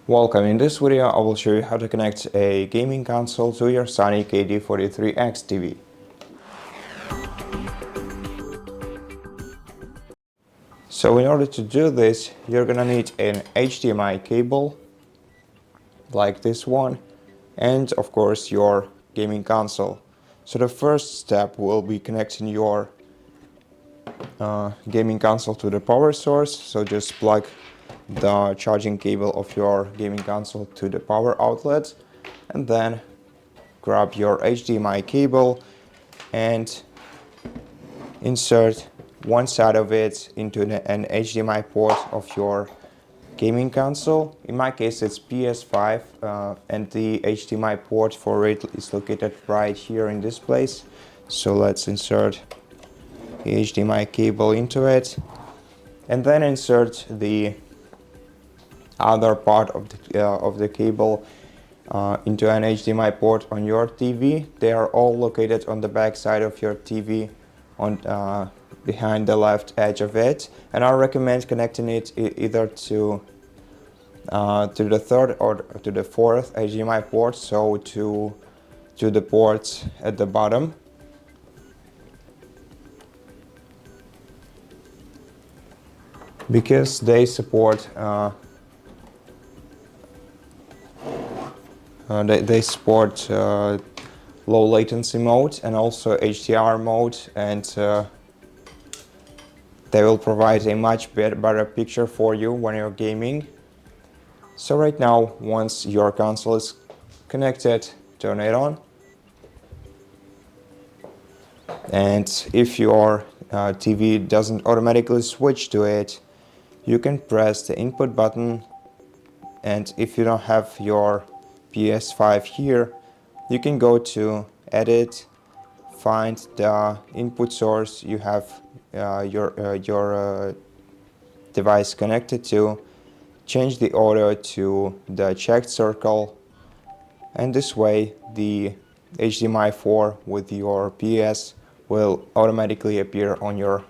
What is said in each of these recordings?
Welcome. In this video I will show you how to connect a gaming console to your SONY KD-43X TV. So in order to do this, you're gonna need an HDMI cable like this one and of course your gaming console. So the first step will be connecting your gaming console to the power source. So just plug the charging cable of your gaming console to the power outlet and then grab your HDMI cable and insert one side of it into an HDMI port of your gaming console. In my case it's PS5 and the HDMI port for it is located right here in this place. So let's insert the HDMI cable into it and then insert the other part of the cable into an HDMI port on your TV. They are all located on the back side of your TV on behind the left edge of it, and I recommend connecting it either to the third or to the fourth HDMI port, so to the ports at the bottom. Because they support low latency mode and also HDR mode, and they will provide a much better picture for you when you're gaming. So right now, once your console is connected, turn it on. And if your TV doesn't automatically switch to it, you can press the input button, and if you don't have your PS5 here, you can go to Edit, find the input source you have your device connected to, change the audio to the checked circle, and this way the HDMI 4 with your PS will automatically appear on your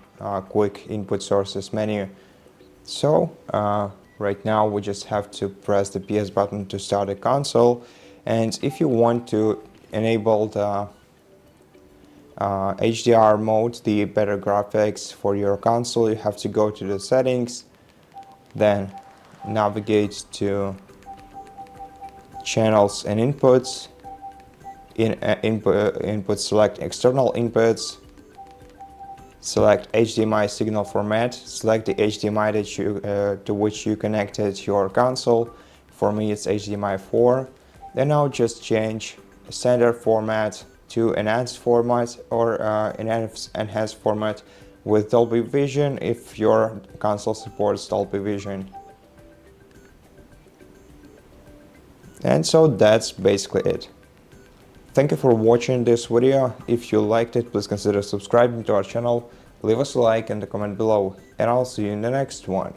quick input sources menu. So right now we just have to press the PS button to start the console, and if you want to enable the HDR mode, the better graphics for your console, you have to go to the settings, then navigate to channels and inputs. In input select external inputs, select HDMI signal format, select the HDMI that you to which you connected your console. For me it's HDMI 4. Then now just change standard format to enhanced format, or enhanced format with Dolby Vision if your console supports Dolby Vision. And so that's basically it. Thank you for watching this video. If you liked it, please consider subscribing to our channel, leave us a like and a comment below, and I'll see you in the next one.